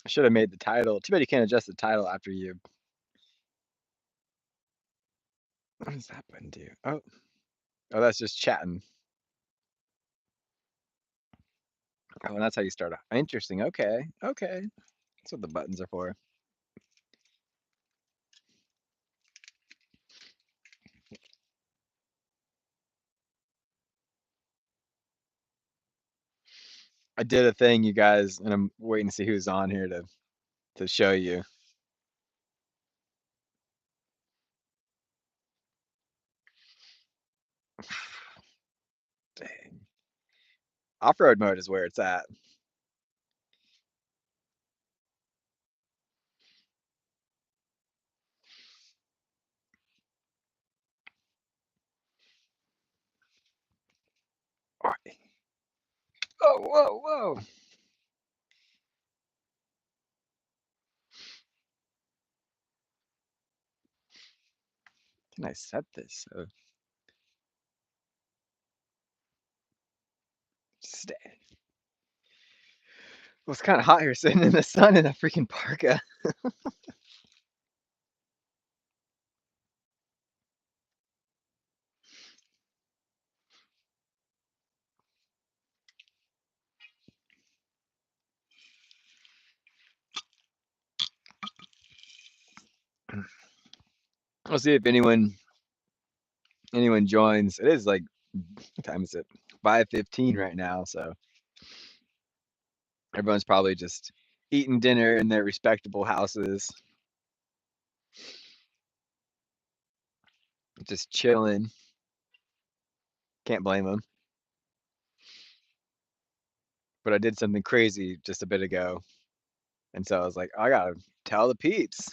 I should have made the title. Too bad you can't adjust the title after you. What does that button do? Oh, oh, that's just chatting. Oh, and that's how you start off. Interesting. Okay, okay. That's what the buttons are for. I did a thing, you guys, and I'm waiting to see who's on here to show you. Dang. Off-road mode is where it's at. Oh, whoa, whoa. Can I set this? Stay. Well, it's kind of hot here sitting in the sun in a freaking parka. We'll see if anyone joins. It is like, what time is it? 5:15 right now, so everyone's probably just eating dinner in their respectable houses, just chilling. Can't blame them. But I did something crazy just a bit ago, and so I was like, I gotta tell the peeps.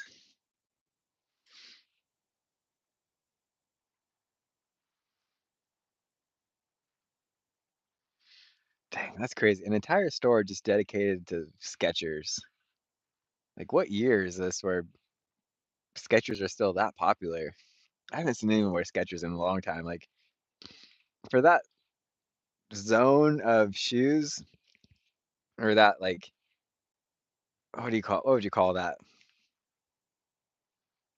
Dang, that's crazy. An entire store just dedicated to Skechers. Like, what year is this where Skechers are still that popular? I haven't seen anyone wear Skechers in a long time. Like, for that zone of shoes, or that, like, what would you call that?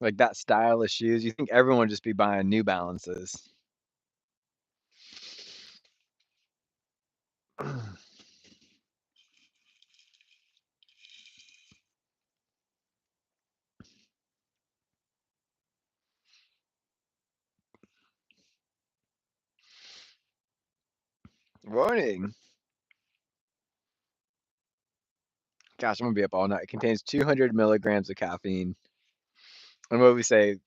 Like, that style of shoes, you think everyone would just be buying New Balances. Warning. Gosh, I'm gonna be up all night. It contains 200 milligrams of caffeine. And what we say,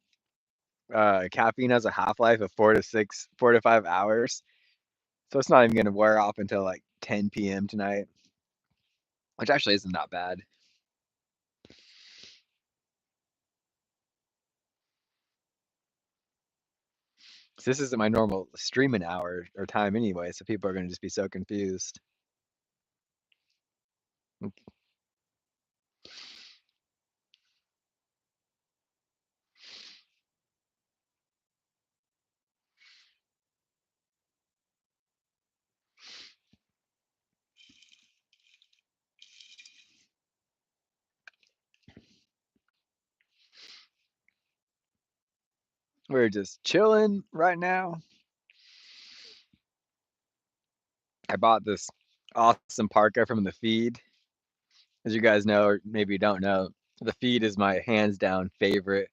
caffeine has a half-life of 4 to 5 hours. So it's not even gonna wear off until like 10 p.m. tonight, which actually isn't that bad. So this isn't my normal streaming hour or time anyway, so people are gonna just be so confused. We're just chilling right now. I bought this awesome parka from the feed. As you guys know, or maybe you don't know, the feed is my hands down favorite,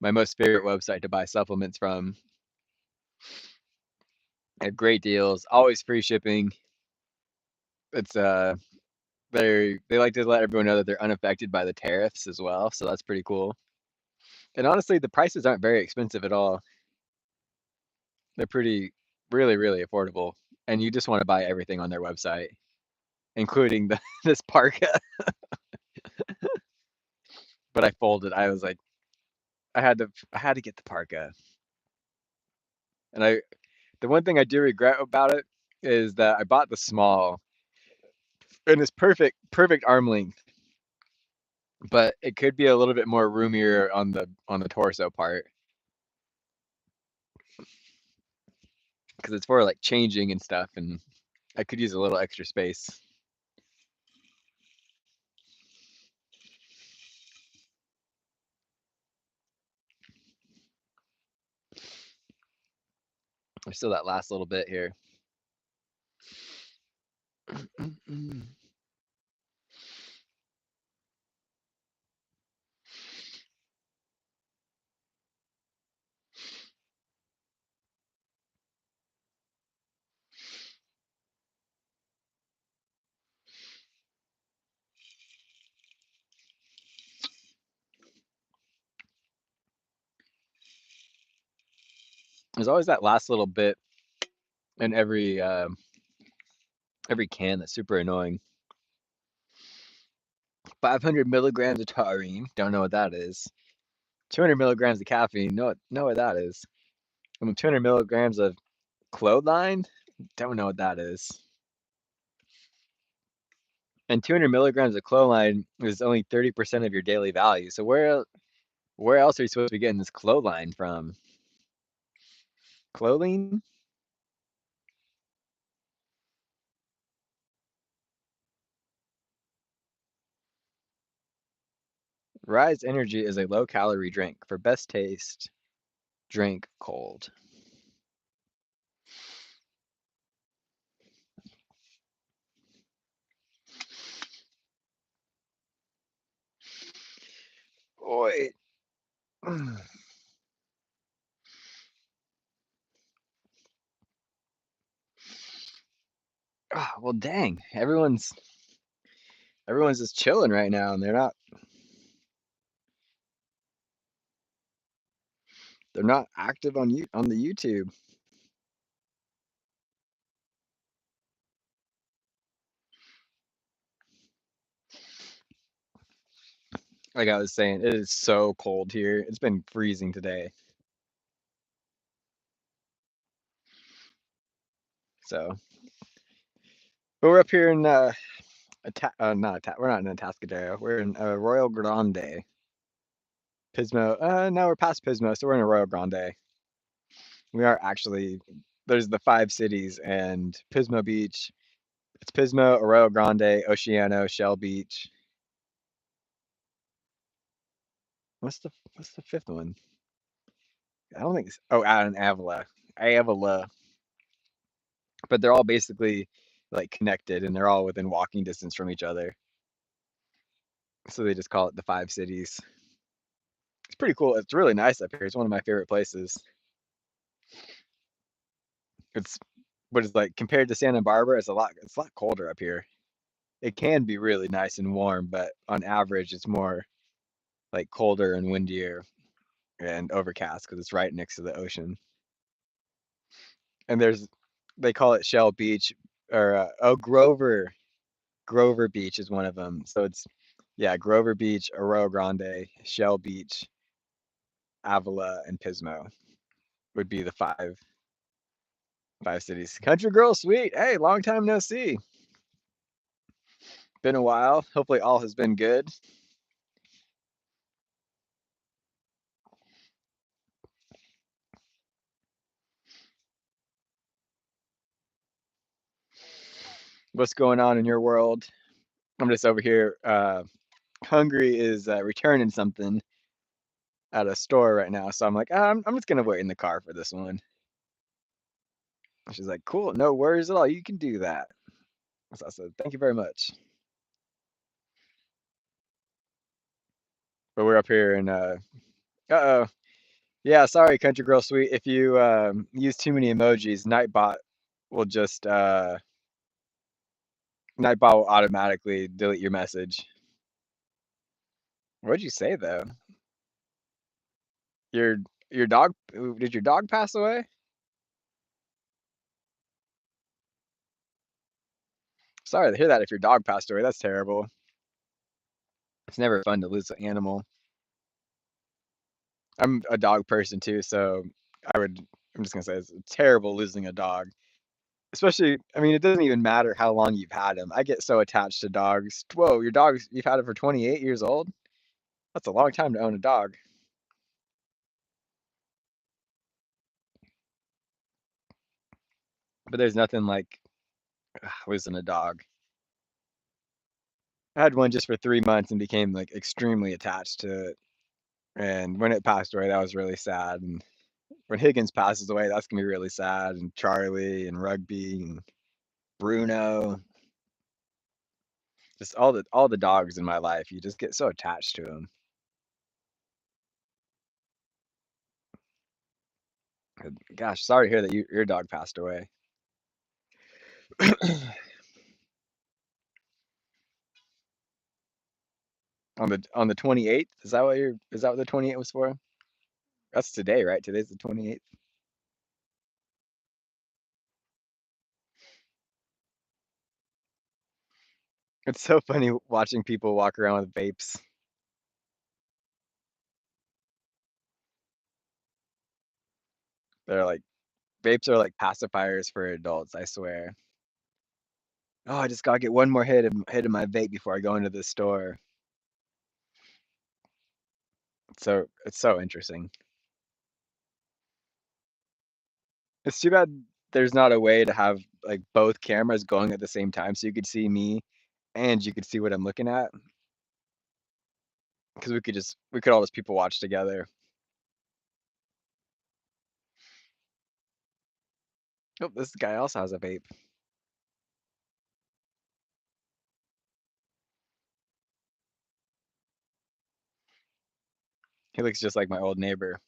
my most favorite website to buy supplements from. They have great deals, always free shipping. It's they like to let everyone know that they're unaffected by the tariffs as well, so that's pretty cool. And honestly, the prices aren't very expensive at all. They're pretty, really, really affordable. And you just want to buy everything on their website, including this parka. But I folded. I was like, I had to get the parka. And the one thing I do regret about it is that I bought the small, and it's perfect arm length, but it could be a little bit more roomier on the torso part because it's for like changing and stuff, and I could use a little extra space. There's still that last little bit here. There's always that last little bit in every can that's super annoying. 500 milligrams of taurine, don't know what that is. 200 milligrams of caffeine, know what that is. And 200 milligrams of clothine, don't know what that is. And 200 milligrams of clothine is only 30% of your daily value. So where else are you supposed to be getting this clothine from? Clothing? Rise Energy is a low calorie drink. For best taste, drink cold. Boy. Ah, well, dang. Everyone's just chilling right now, and they're not active on on the YouTube. Like I was saying, it is so cold here. It's been freezing today. So, but we're up here in not we're not in Atascadero. We're in Royal Grande, Pismo. No, we're past Pismo, so we're in a Royal Grande. We are actually there's the five cities and Pismo Beach. It's Pismo, Arroyo Grande, Oceano, Shell Beach. What's the fifth one? I don't think. Oh, out in Avila, Avila. But they're all basically like connected, and they're all within walking distance from each other. So they just call it the five cities. It's pretty cool. It's really nice up here. It's one of my favorite places. It's but it's like compared to Santa Barbara, it's a lot colder up here. It can be really nice and warm, but on average, it's more like colder and windier and overcast because it's right next to the ocean. And they call it Shell Beach or Grover Beach is one of them. So it's yeah, Grover Beach, Arroyo Grande, Shell Beach, Avila, and Pismo would be the five cities. Country Girl, sweet. Hey, long time no see. Been a while. Hopefully all has been good. What's going on in your world? I'm just over here. Hungry is returning something at a store right now, so I'm like, I'm just gonna wait in the car for this one. She's like, cool, no worries at all. You can do that. So I said, thank you very much. But we're up here and uh-oh. Yeah, sorry, Country Girl Sweet. If you use too many emojis, will just Nightbot will automatically delete your message. What'd you say though? Your your dog did your dog pass away? Sorry to hear that if your dog passed away. That's terrible. It's never fun to lose an animal. I'm a dog person too, so I'm just gonna say it's terrible losing a dog. Especially, I mean, it doesn't even matter how long you've had him. I get so attached to dogs. Whoa, you've had it for 28 years old? That's a long time to own a dog. But there's nothing like losing a dog. I had one just for 3 months and became like extremely attached to it. And when it passed away, that was really sad. And When Higgins passes away, that's gonna be really sad, and Charlie and Rugby and Bruno, just all the dogs in my life. You just get so attached to them. Gosh, sorry to hear that your dog passed away. On the 28th? Is that what the 28th was for? That's today, right? Today's the 28th. It's so funny watching people walk around with vapes. They're like vapes are like pacifiers for adults, I swear. Oh, I just gotta get one more hit of my vape before I go into the store. It's so interesting. It's too bad there's not a way to have like both cameras going at the same time so you could see me and you could see what I'm looking at. Because we could all just people watch together. Oh, this guy also has a vape. He looks just like my old neighbor.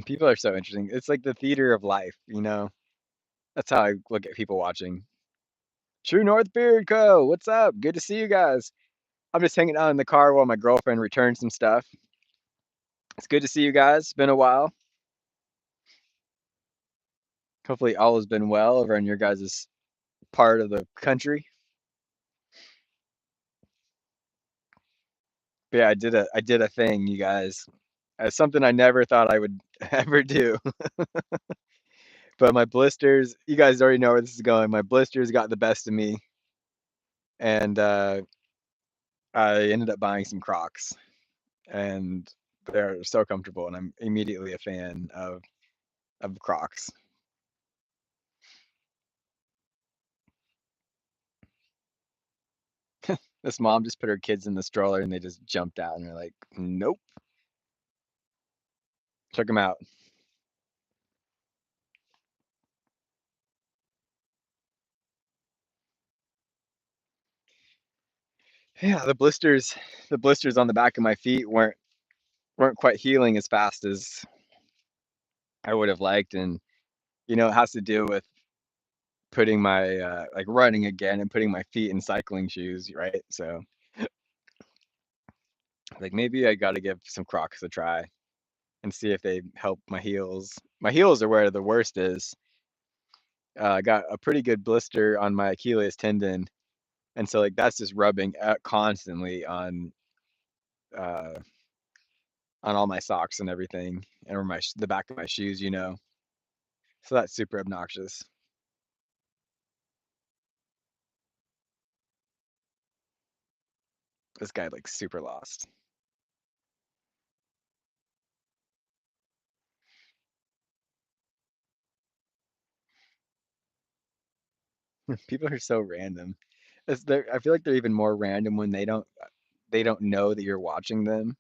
People are so interesting. It's like the theater of life, you know? That's how I look at people watching. True North Beard Co. What's up? Good to see you guys. I'm just hanging out in the car while my girlfriend returns some stuff. It's good to see you guys. It's been a while. Hopefully all has been well over in your guys' part of the country. But yeah, I did a thing, you guys. It's something I never thought I would ever do. But my blisters, you guys already know where this is going. My blisters got the best of me, and I ended up buying some Crocs, and they're so comfortable, and I'm immediately a fan of Crocs. This mom just put her kids in the stroller, and they just jumped out, and they're like, "Nope, check them out." Yeah, the blisters on the back of my feet weren't quite healing as fast as I would have liked, and it has to do with putting my like running again and putting my feet in cycling shoes, right? So like maybe I got to give some Crocs a try and see if they help my heels. My heels are where the worst is. I got a pretty good blister on my Achilles tendon, and so like that's just rubbing constantly uh, on all my socks and everything, and or the back of my shoes. So that's super obnoxious. This guy like super lost. People are so random. I feel like they're even more random when they don't know that you're watching them,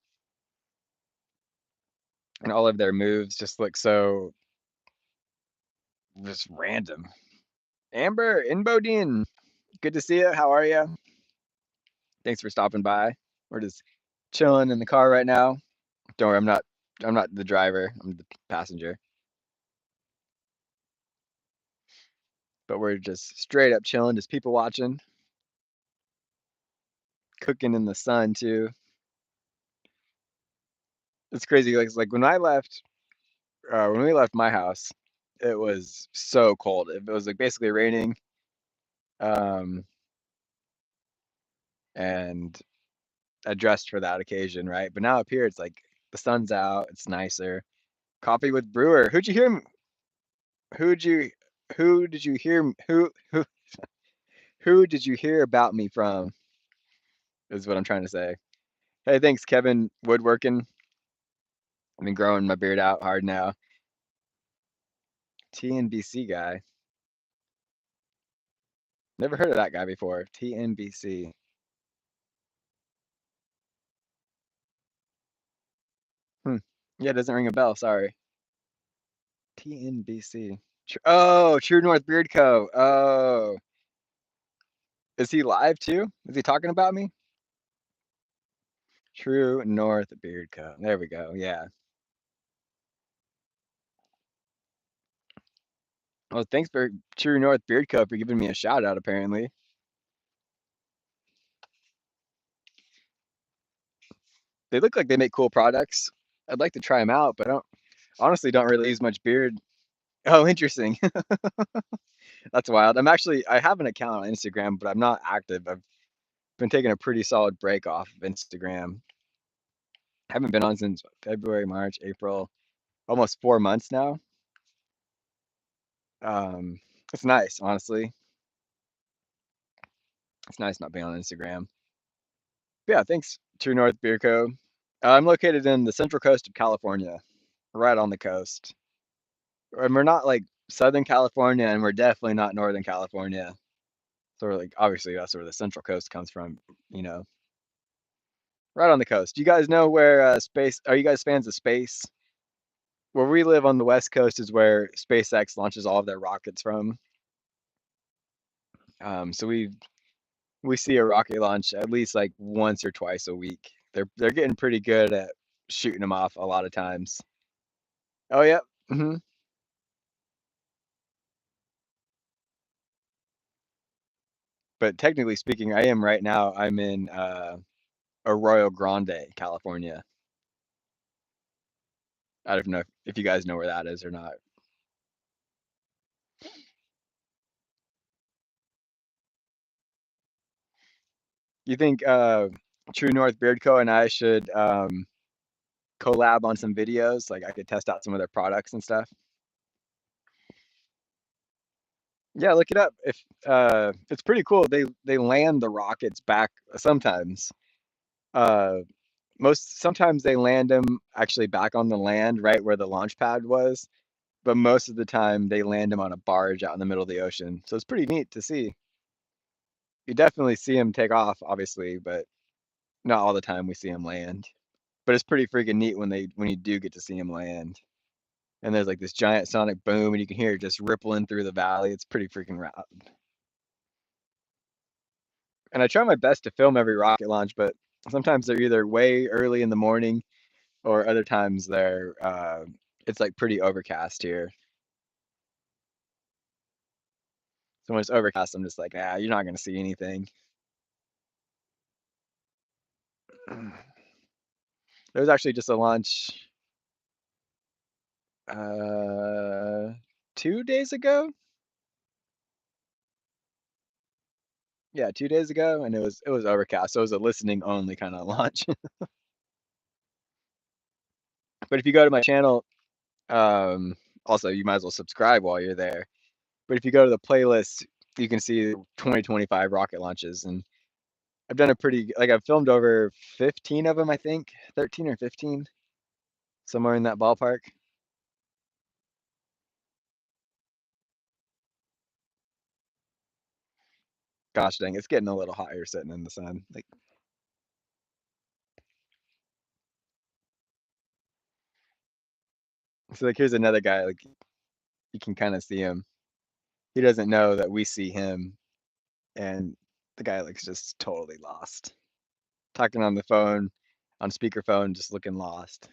and all of their moves just look so just random. Amber in Bodine, good to see you. How are you? Thanks for stopping by. We're just chilling in the car right now. Don't worry, I'm not the driver. I'm the passenger. But we're just straight up chilling, just people watching, cooking in the sun too. It's crazy. Like when we left my house, it was so cold. It was like basically raining. Um, and I dressed for that occasion, right? But now up here, it's like the sun's out. It's nicer. Coffee with Brewer. Who'd you, who did you hear, who did you hear about me from? Is what I'm trying to say. Hey, thanks, Kevin Woodworking. I've been growing my beard out hard now. TNBC guy. Never heard of that guy before. TNBC. Yeah, it doesn't ring a bell. Sorry. TNBC. Oh, True North Beard Co. Oh, is he live too? Is he talking about me? True North Beard Co. There we go. Yeah. Well, thanks for True North Beard Co. for giving me a shout out. Apparently, they look like they make cool products. I'd like to try them out, but I don't honestly don't really use much beard. Oh, interesting. That's wild. I have an account on Instagram, but I'm not active. I've been taking a pretty solid break off of Instagram. I haven't been on since February, March, April, almost 4 months now. Um, it's nice, honestly. It's nice not being on Instagram. But yeah, thanks, True North Beer Co. I'm located in the central coast of California, right on the coast. And we're not like Southern California, and we're definitely not Northern California. So we're like, obviously, that's where the central coast comes from, you know, right on the coast. You guys know where space, are you guys fans of space? Where we live on the West Coast is where SpaceX launches all of their rockets from. So we see a rocket launch at least like once or twice a week. They're getting pretty good at shooting them off a lot of times. Oh yeah. hmm But technically speaking, I am right now. I'm in Arroyo Grande, California. I don't know if you guys know where that is or not. You think True North Beard Co. and I should collab on some videos? Like I could test out some of their products and stuff. Yeah, look it up. If it's pretty cool. They land the rockets back sometimes. Uh, most sometimes they land them actually back on the land, right where the launch pad was. But most of the time they land them on a barge out in the middle of the ocean. So it's pretty neat to see. You definitely see them take off, obviously, but not all the time we see them land. But it's pretty freaking neat when you do get to see them land. And there's like this giant sonic boom, and you can hear it just rippling through the valley. It's pretty freaking rad. And I try my best to film every rocket launch, but sometimes they're either way early in the morning or other times they're it's like pretty overcast here. So when it's overcast, I'm just like, ah, you're not gonna see anything. There was actually just a launch uh 2 days ago. Yeah, 2 days ago, and it was overcast. So it was a listening only kind of launch. But if you go to my channel, also you might as well subscribe while you're there. But if you go to the playlist, you can see 2025 rocket launches, and I've done a pretty like I've filmed over 15 of them, I think, 13 or 15, somewhere in that ballpark. Gosh dang, it's getting a little hot here sitting in the sun. Like here's another guy, like you can kind of see him. He doesn't know that we see him, and the guy looks just totally lost. Talking on the phone, on speakerphone, just looking lost.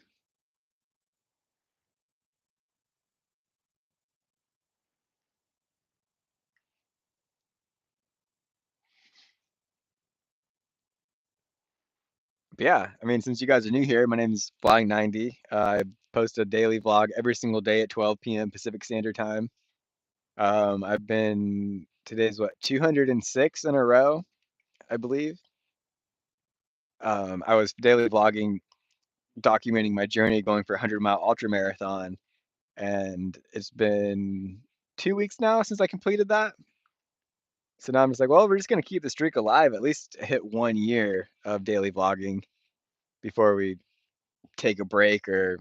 But yeah, I mean, since you guys are new here, my name is Flying90. I post a daily vlog every single day at 12 p.m. Pacific Standard Time. I've been today's what 206 in a row, I believe. I was daily vlogging, documenting my journey going for a 100-mile ultra marathon, and it's been 2 weeks now since I completed that. So now I'm just like, well, we're just gonna keep the streak alive, at least hit 1 year of daily vlogging before we take a break or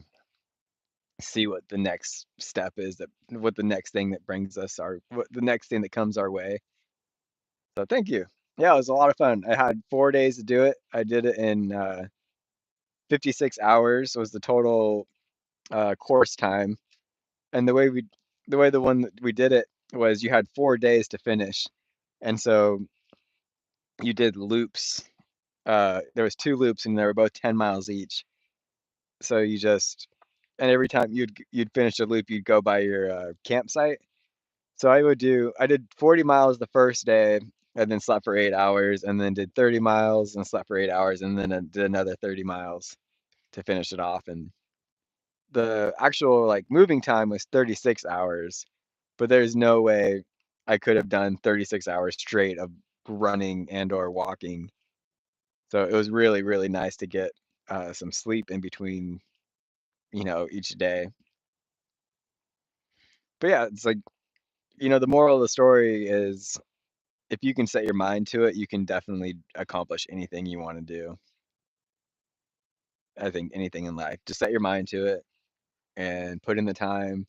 see what the next step is that what the next thing that brings us our what the next thing that comes our way. So thank you. Yeah, it was a lot of fun. I had 4 days to do it. I did it in 56 hours was the total course time, and the one that we did it was you had 4 days to finish, and so you did loops. There was two loops, and they were both 10 miles each. So you just and every time you'd finish a loop, you'd go by your campsite. So I did 40 miles the first day, and then slept for 8 hours, and then did 30 miles and slept for 8 hours, and then did another 30 miles to finish it off. And the actual like moving time was 36 hours, but there's no way I could have done 36 hours straight of running and or walking. So it was really, really nice to get some sleep in between, each day. But yeah, it's like, the moral of the story is if you can set your mind to it, you can definitely accomplish anything you want to do. I think anything in life, just set your mind to it and put in the time.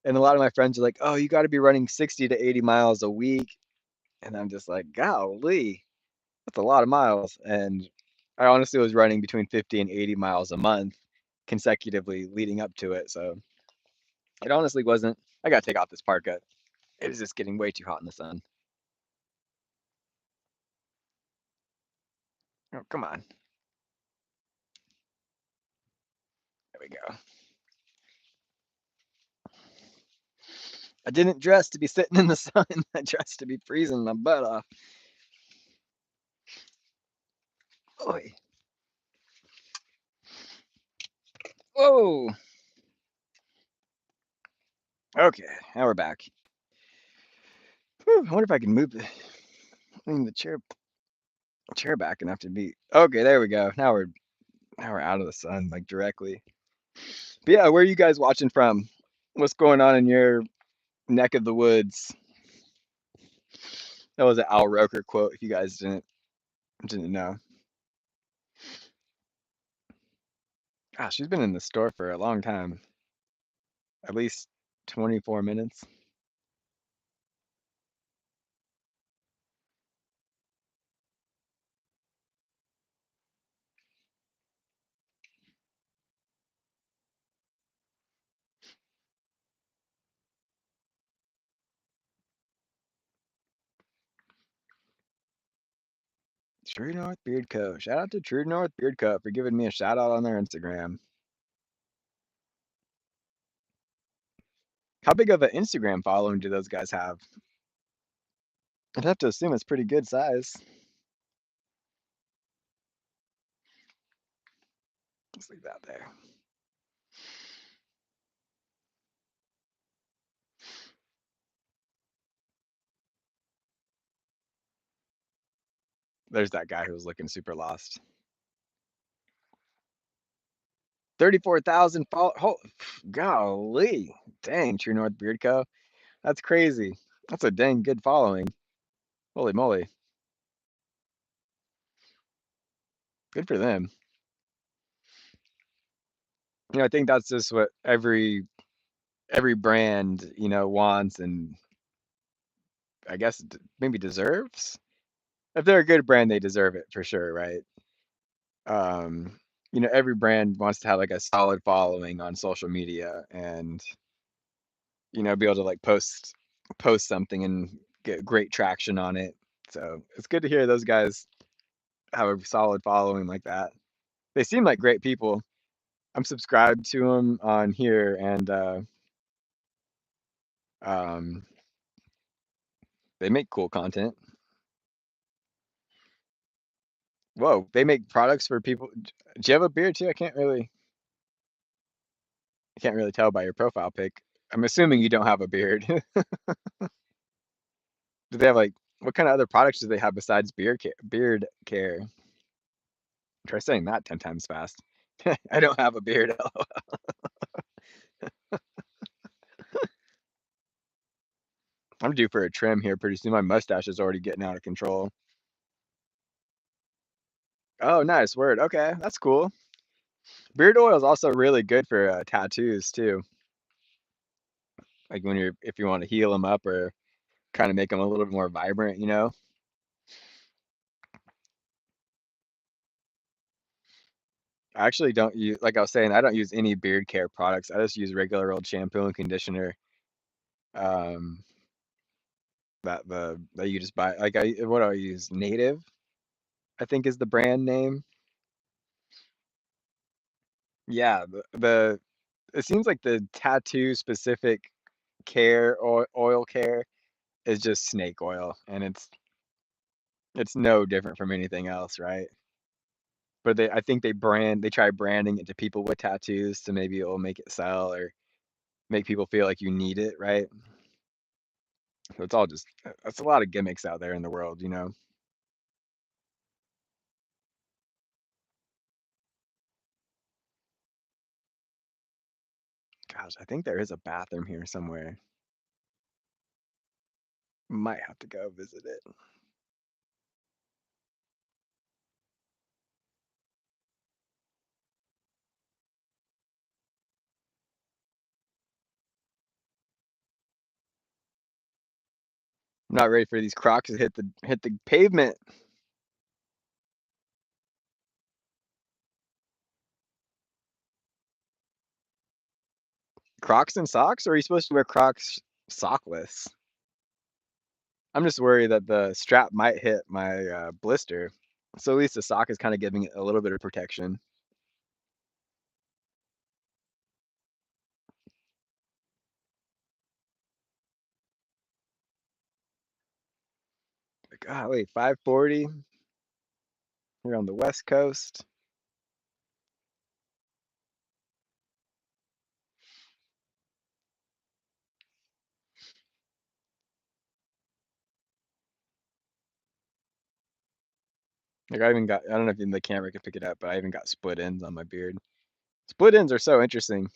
And a lot of my friends are like, "Oh, you got to be running 60 to 80 miles a week." And I'm just like, "Golly, that's a lot of miles." And I honestly was running between 50 and 80 miles a month consecutively leading up to it. So it honestly wasn't. I got to take off this parka. It was just getting way too hot in the sun. Oh, come on. There we go. I didn't dress to be sitting in the sun. I dressed to be freezing my butt off. Oy. Whoa. Okay, now we're back. Whew, I wonder if I can move the chair back enough to be. Okay, there we go. Now we're out of the sun like directly. But yeah, where are you guys watching from? What's going on in your neck of the woods? That was an Al Roker quote. If you guys didn't know. Ah, she's been in the store for a long time. At least 24 minutes. True North Beard Co. Shout out to True North Beard Co. for giving me a shout out on their Instagram. How big of an Instagram following do those guys have? I'd have to assume it's pretty good size. Let's leave that there. There's that guy who was looking super lost. 34,000 follow. Golly. Dang, True North Beard Co. That's crazy. That's a dang good following. Holy moly. Good for them. I think that's just what every brand, wants and I guess maybe deserves. If they're a good brand, they deserve it for sure, right? Um, every brand wants to have like a solid following on social media and be able to like post something and get great traction on it. So it's good to hear those guys have a solid following like that. They seem like great people. I'm subscribed to them on here, and um, they make cool content. Whoa, they make products for people. Do you have a beard too? I can't really tell by your profile pic. I'm assuming you don't have a beard. Do they have like what kind of other products do they have besides beard care? Try saying that 10 times fast. I don't have a beard. I'm due for a trim here pretty soon. My mustache is already getting out of control. Oh, nice word. Okay, that's cool. Beard oil is also really good for tattoos too. Like if you want to heal them up or kind of make them a little bit more vibrant. I actually don't use, like I was saying, I don't use any beard care products. I just use regular old shampoo and conditioner. Um, that you just buy. Like what do I use? Native, I think is the brand name. Yeah, the it seems like the tattoo specific care or oil care is just snake oil, and it's no different from anything else, right? But I think they try branding it to people with tattoos to maybe it'll make it sell or make people feel like you need it, right? So it's all just that's a lot of gimmicks out there in the world, you know. Gosh, I think there is a bathroom here somewhere. Might have to go visit it. I'm not ready for these Crocs to hit the pavement. Crocs and socks, or are you supposed to wear Crocs sockless? I'm just worried that the strap might hit my blister. So at least the sock is kind of giving it a little bit of protection. Like, wait, 540 here on the West Coast. Like I don't know if the camera can pick it up, but I even got split ends on my beard. Split ends are so interesting.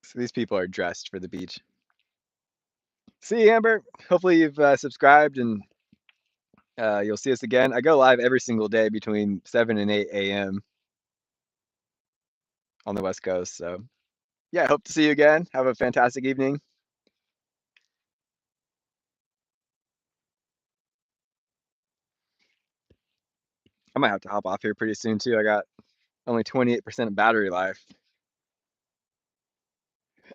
So these people are dressed for the beach. See, Amber, hopefully you've subscribed and you'll see us again. I go live every single day between 7 and 8 a.m. on the West Coast. So, yeah, hope to see you again. Have a fantastic evening. I might have to hop off here pretty soon, too. I got only 28% battery life.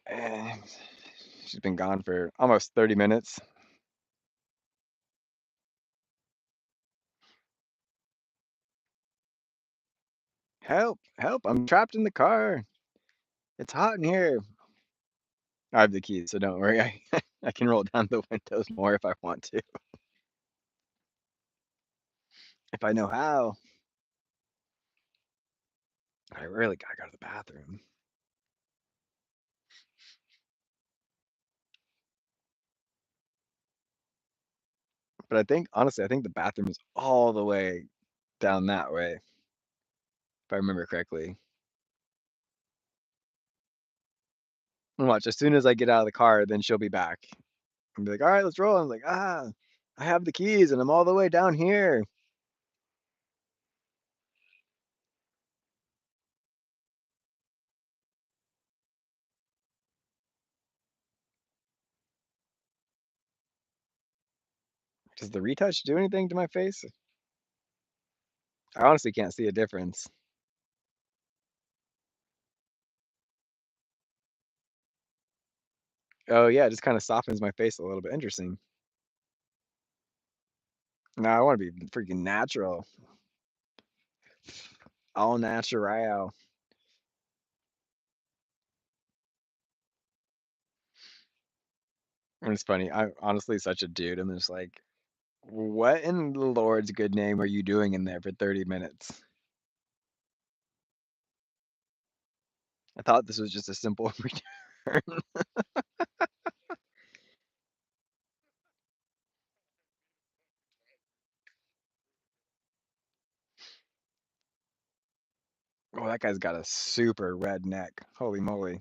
And she's been gone for almost 30 minutes. Help, help, I'm trapped in the car. It's hot in here. I have the keys, so don't worry. I can roll down the windows more if I want to, if I know how. I really gotta go to the bathroom. But I think, honestly, I think the bathroom is all the way down that way, if I remember correctly. And watch, as soon as I get out of the car, then she'll be back. And be like, all right, let's roll. I'm like, I have the keys and I'm all the way down here. Does the retouch do anything to my face? I honestly can't see a difference. Oh yeah, it just kind of softens my face a little bit. Interesting. No, I want to be freaking natural. All natural. And it's funny. I'm honestly such a dude. I'm just like, what in the Lord's good name are you doing in there for 30 minutes? I thought this was just a simple return. Oh, that guy's got a super red neck. Holy moly.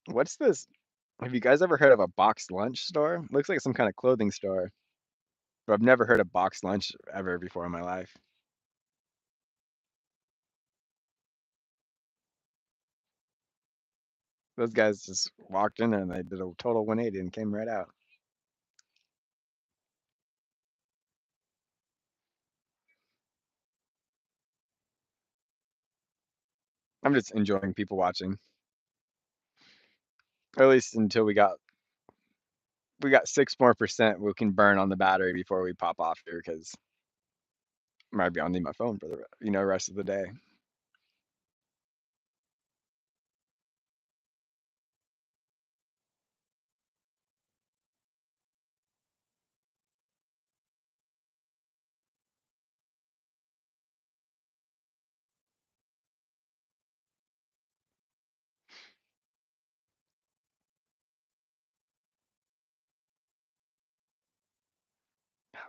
What's this? Have you guys ever heard of a boxed lunch store? Looks like some kind of clothing store, but I've never heard of boxed lunch ever before in my life. Those guys just walked in and they did a total 180 and came right out. I'm just enjoying people watching, or at least until we got 6 more% we can burn on the battery before we pop off here because maybe I'll need my phone for the rest of the day.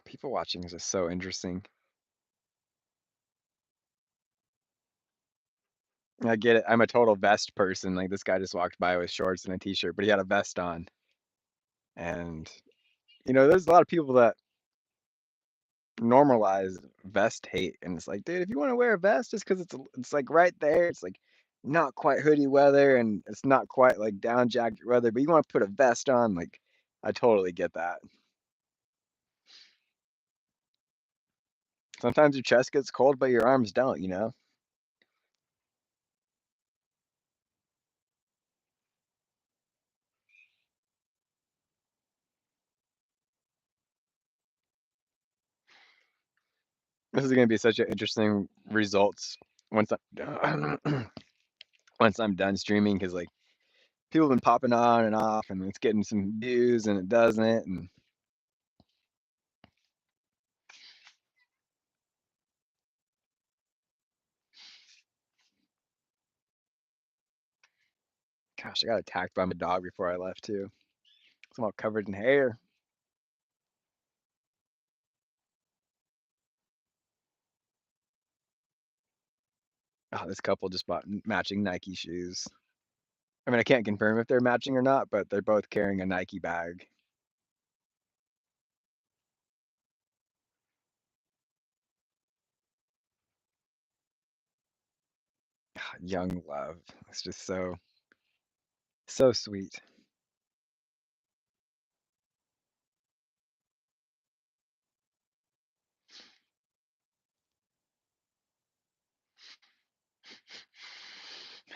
People watching is just so interesting. I get it. I'm a total vest person. Like this guy just walked by with shorts and a t-shirt, but he had a vest on. And there's a lot of people that normalize vest hate, and it's like, dude, if you want to wear a vest, just because it's like right there, it's like not quite hoodie weather, and it's not quite like down jacket weather, but you want to put a vest on, like I totally get that. Sometimes your chest gets cold, but your arms don't. This is gonna be such an interesting results once I once I'm done streaming, because like people have been popping on and off, and it's getting some views, and it doesn't, and gosh, I got attacked by my dog before I left too. It's all covered in hair. Oh, this couple just bought matching Nike shoes. I mean, I can't confirm if they're matching or not, but they're both carrying a Nike bag. Young love. It's just so sweet.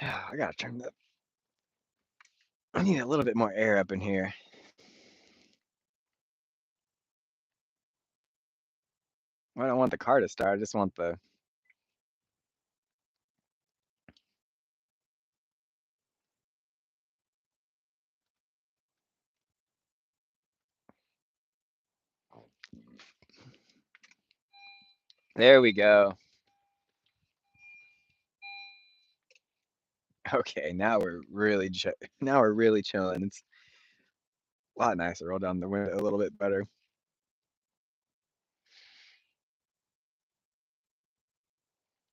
I gotta turn the. I need a little bit more air up in here. I don't want the car to start. I just want the. There we go. Okay, now we're really chilling. It's a lot nicer. Roll down the window a little bit better.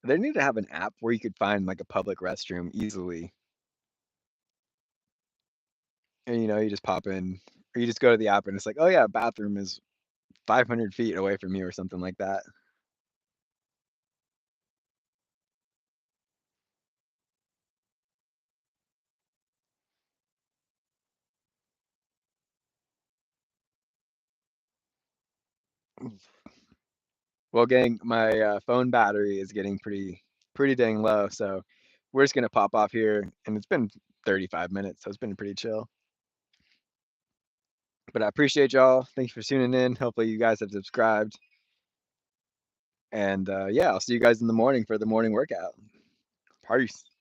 They need to have an app where you could find like a public restroom easily, and you just pop in, or you just go to the app and it's like, oh yeah, bathroom is 500 feet away from you or something like that. Well, gang, my phone battery is getting pretty dang low, so we're just gonna pop off here, and it's been 35 minutes, so it's been pretty chill. But I appreciate y'all. Thanks for tuning in. Hopefully, you guys have subscribed, and yeah, I'll see you guys in the morning for the morning workout. Peace.